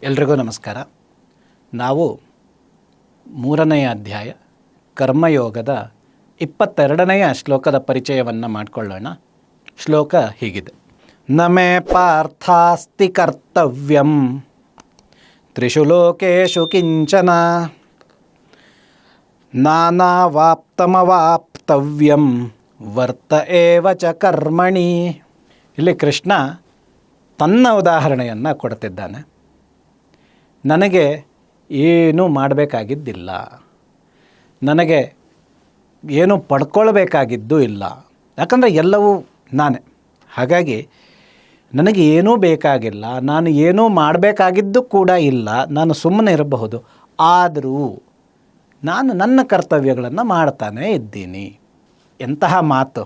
ಎಲ್ರಿಗೂ ನಮಸ್ಕಾರ. ನಾವು 3ನೇ ಅಧ್ಯಾಯ ಕರ್ಮಯೋಗದ 22ನೆಯ ಶ್ಲೋಕದ ಪರಿಚಯವನ್ನು ಮಾಡಿಕೊಳ್ಳೋಣ. ಶ್ಲೋಕ ಹೀಗಿದೆ: ನಮೇ ಪಾರ್ಥಾಸ್ತಿ ಕರ್ತವ್ಯಂ ತ್ರಿಷು ಲೋಕೇಶು ಕಿಂಚನ ನಾನಾವಾಪ್ತಮವಾಪ್ತವ್ಯಂ ವರ್ತ ಏವ ಚ ಕರ್ಮಣಿ. ಇಲ್ಲಿ ಕೃಷ್ಣ ತನ್ನ ಉದಾಹರಣೆಯನ್ನು ಕೊಡ್ತಿದ್ದಾನೆ. ನನಗೆ ಏನೂ ಮಾಡಬೇಕಾಗಿದ್ದಿಲ್ಲ, ನನಗೆ ಏನು ಪಡ್ಕೊಳ್ಬೇಕಾಗಿದ್ದು ಇಲ್ಲ, ಯಾಕಂದರೆ ಎಲ್ಲವೂ ನಾನೇ. ಹಾಗಾಗಿ ನನಗೆ ಏನೂ ಬೇಕಾಗಿಲ್ಲ, ನಾನು ಏನೂ ಮಾಡಬೇಕಾಗಿದ್ದು ಕೂಡ ಇಲ್ಲ, ನಾನು ಸುಮ್ಮನೆ ಇರಬಹುದು. ಆದರೂ ನಾನು ನನ್ನ ಕರ್ತವ್ಯಗಳನ್ನು ಮಾಡ್ತಾನೇ ಇದ್ದೀನಿ. ಎಂತಹ ಮಾತು!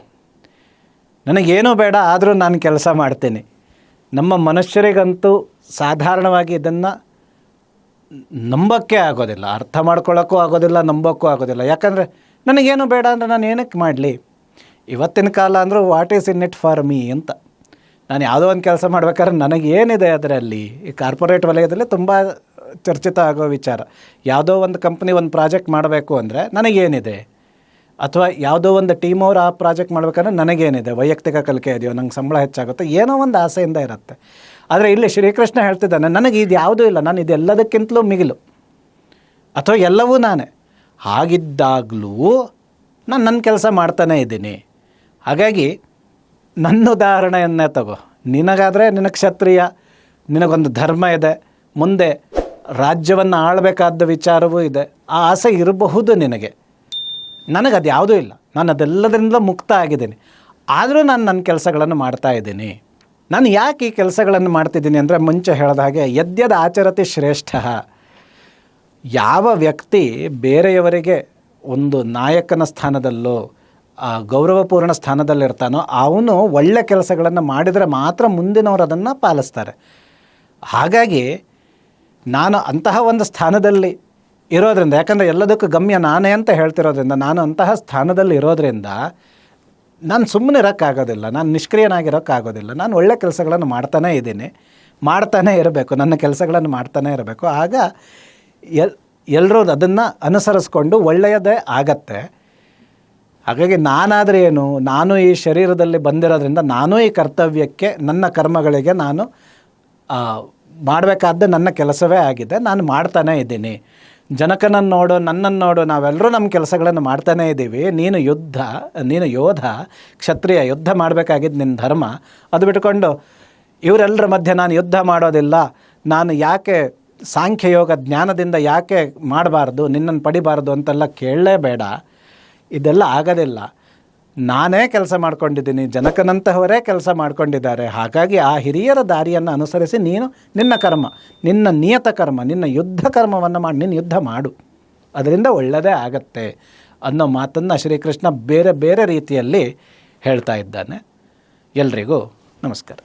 ನನಗೇನೂ ಬೇಡ, ಆದರೂ ನಾನು ಕೆಲಸ ಮಾಡ್ತೀನಿ. ನಮ್ಮ ಮನುಷ್ಯರಿಗಂತೂ ಸಾಧಾರಣವಾಗಿ ಇದನ್ನು ನಂಬೋಕ್ಕೆ ಆಗೋದಿಲ್ಲ, ಅರ್ಥ ಮಾಡ್ಕೊಳ್ಳೋಕ್ಕೂ ಆಗೋದಿಲ್ಲ, ನಂಬೋಕ್ಕೂ ಆಗೋದಿಲ್ಲ. ಯಾಕಂದರೆ ನನಗೇನು ಬೇಡ ಅಂದರೆ ನಾನು ಏನಕ್ಕೆ ಮಾಡಲಿ? ಇವತ್ತಿನ ಕಾಲ ಅಂದರೂ what is in it for me ಅಂತ. ನಾನು ಯಾವುದೋ ಒಂದು ಕೆಲಸ ಮಾಡ್ಬೇಕಾದ್ರೆ ನನಗೇನಿದೆ ಅದರಲ್ಲಿ? ಈ ಕಾರ್ಪೊರೇಟ್ ವಲಯದಲ್ಲಿ ತುಂಬ ಚರ್ಚಿತ ಆಗೋ ವಿಚಾರ. ಯಾವುದೋ ಒಂದು ಕಂಪ್ನಿ ಒಂದು ಪ್ರಾಜೆಕ್ಟ್ ಮಾಡಬೇಕು ಅಂದರೆ ನನಗೇನಿದೆ, ಅಥವಾ ಯಾವುದೋ ಒಂದು ಟೀಮ್ ಅವರು ಆ ಪ್ರಾಜೆಕ್ಟ್ ಮಾಡಬೇಕಂದ್ರೆ ನನಗೇನಿದೆ, ವೈಯಕ್ತಿಕ ಕಲಿಕೆ ಇದೆಯೋ, ನಂಗೆ ಸಂಬಳ ಹೆಚ್ಚಾಗುತ್ತೆ, ಏನೋ ಒಂದು ಆಸೆಯಿಂದ ಇರುತ್ತೆ. ಆದರೆ ಇಲ್ಲಿ ಶ್ರೀಕೃಷ್ಣ ಹೇಳ್ತಿದ್ದಾನೆ, ನನಗೆ ಇದು ಯಾವುದೂ ಇಲ್ಲ, ನಾನು ಇದೆಲ್ಲದಕ್ಕಿಂತಲೂ ಮಿಗಿಲು, ಅಥವಾ ಎಲ್ಲವೂ ನಾನೇ. ಹಾಗಿದ್ದಾಗಲೂ ನಾನು ನನ್ನ ಕೆಲಸ ಮಾಡ್ತಾನೇ ಇದ್ದೀನಿ. ಹಾಗಾಗಿ ನನ್ನ ಉದಾಹರಣೆಯನ್ನೇ ತಗೋ. ನಿನಗಾದರೆ ನಿನಗೆ ಕ್ಷತ್ರಿಯ, ನಿನಗೊಂದು ಧರ್ಮ ಇದೆ, ಮುಂದೆ ರಾಜ್ಯವನ್ನು ಆಳಬೇಕಾದ ವಿಚಾರವೂ ಇದೆ, ಆ ಆಸೆ ಇರಬಹುದು ನಿನಗೆ. ನನಗದು ಯಾವುದೂ ಇಲ್ಲ, ನಾನು ಅದೆಲ್ಲದರಿಂದ ಮುಕ್ತ ಆಗಿದ್ದೀನಿ. ಆದರೂ ನಾನು ನನ್ನ ಕೆಲಸಗಳನ್ನು ಮಾಡ್ತಾಯಿದ್ದೀನಿ. ನಾನು ಯಾಕೆ ಈ ಕೆಲಸಗಳನ್ನು ಮಾಡ್ತಿದ್ದೀನಿ ಅಂದರೆ, ಮುಂಚೆ ಹೇಳಿದ ಹಾಗೆ ಯದ್ಯದ ಆಚರತಿ ಶ್ರೇಷ್ಠ. ಯಾವ ವ್ಯಕ್ತಿ ಬೇರೆಯವರಿಗೆ ಒಂದು ನಾಯಕನ ಸ್ಥಾನದಲ್ಲೋ ಗೌರವಪೂರ್ಣ ಸ್ಥಾನದಲ್ಲಿರ್ತಾನೋ ಅವನು ಒಳ್ಳೆ ಕೆಲಸಗಳನ್ನು ಮಾಡಿದರೆ ಮಾತ್ರ ಮುಂದಿನವರು ಅದನ್ನು ಪಾಲಿಸ್ತಾರೆ. ಹಾಗಾಗಿ ನಾನು ಅಂತಹ ಒಂದು ಸ್ಥಾನದಲ್ಲಿ ಇರೋದ್ರಿಂದ, ಯಾಕಂದರೆ ಎಲ್ಲದಕ್ಕೂ ಗಮ್ಯ ನಾನೇ ಅಂತ ಹೇಳ್ತಿರೋದ್ರಿಂದ, ನಾನು ಅಂತಹ ಸ್ಥಾನದಲ್ಲಿ ಇರೋದ್ರಿಂದ ನಾನು ಸುಮ್ಮನೆ ಇರೋಕ್ಕಾಗೋದಿಲ್ಲ, ನಾನು ನಿಷ್ಕ್ರಿಯನಾಗಿರೋಕ್ಕಾಗೋದಿಲ್ಲ. ನಾನು ಒಳ್ಳೆ ಕೆಲಸಗಳನ್ನು ಮಾಡ್ತಾನೇ ಇದ್ದೀನಿ, ಮಾಡ್ತಾನೇ ಇರಬೇಕು, ನನ್ನ ಕೆಲಸಗಳನ್ನು ಮಾಡ್ತಾನೇ ಇರಬೇಕು. ಆಗ ಎಲ್ಲರೂ ಅದನ್ನು ಅನುಸರಿಸ್ಕೊಂಡು ಒಳ್ಳೆಯದೇ ಆಗತ್ತೆ. ಹಾಗಾಗಿ ನಾನಾದರೆ ಏನು, ನಾನು ಈ ಶರೀರದಲ್ಲಿ ಬಂದಿರೋದ್ರಿಂದ ನಾನು ಈ ಕರ್ತವ್ಯಕ್ಕೆ, ನನ್ನ ಕರ್ಮಗಳಿಗೆ ನಾನು ಮಾಡಬೇಕಾದ ನನ್ನ ಕೆಲಸವೇ ಆಗಿದೆ, ನಾನು ಮಾಡ್ತಾನೇ ಇದ್ದೀನಿ. ಜನಕನನ್ನು ನೋಡು, ನನ್ನನ್ನು ನೋಡು, ನಾವೆಲ್ಲರೂ ನಮ್ಮ ಕೆಲಸಗಳನ್ನು ಮಾಡ್ತಾನೇ ಇದ್ದೀವಿ. ನೀನು ಯೋಧ, ಕ್ಷತ್ರಿಯ, ಯುದ್ಧ ಮಾಡಬೇಕಾಗಿದ್ದು ನಿನ್ನ ಧರ್ಮ. ಅದು ಬಿಟ್ಕೊಂಡು ಇವರೆಲ್ಲರ ಮಧ್ಯೆ ನಾನು ಯುದ್ಧ ಮಾಡೋದಿಲ್ಲ, ನಾನು ಯಾಕೆ ಸಾಂಖ್ಯಯೋಗ ಜ್ಞಾನದಿಂದ ಯಾಕೆ ಮಾಡಬಾರ್ದು, ನಿನ್ನನ್ನು ಪಡಿಬಾರ್ದು ಅಂತೆಲ್ಲ ಕೇಳಲೇಬೇಡ. ಇದೆಲ್ಲ ಆಗೋದಿಲ್ಲ. ನಾನೇ ಕೆಲಸ ಮಾಡ್ಕೊಂಡಿದ್ದೀನಿ, ಜನಕನಂತಹವರೇ ಕೆಲಸ ಮಾಡ್ಕೊಂಡಿದ್ದಾರೆ. ಹಾಗಾಗಿ ಆ ಹಿರಿಯರ ದಾರಿಯನ್ನು ಅನುಸರಿಸಿ ನೀನು ನಿನ್ನ ಕರ್ಮ, ನಿನ್ನ ನಿಯತ ಕರ್ಮ, ನಿನ್ನ ಯುದ್ಧ ಕರ್ಮವನ್ನು ಮಾಡಿ ನೀನು ಯುದ್ಧ ಮಾಡು, ಅದರಿಂದ ಒಳ್ಳೆಯದೇ ಆಗತ್ತೆ ಅನ್ನೋ ಮಾತನ್ನು ಶ್ರೀಕೃಷ್ಣ ಬೇರೆ ಬೇರೆ ರೀತಿಯಲ್ಲಿ ಹೇಳ್ತಾ ಇದ್ದಾನೆ. ಎಲ್ರಿಗೂ ನಮಸ್ಕಾರ.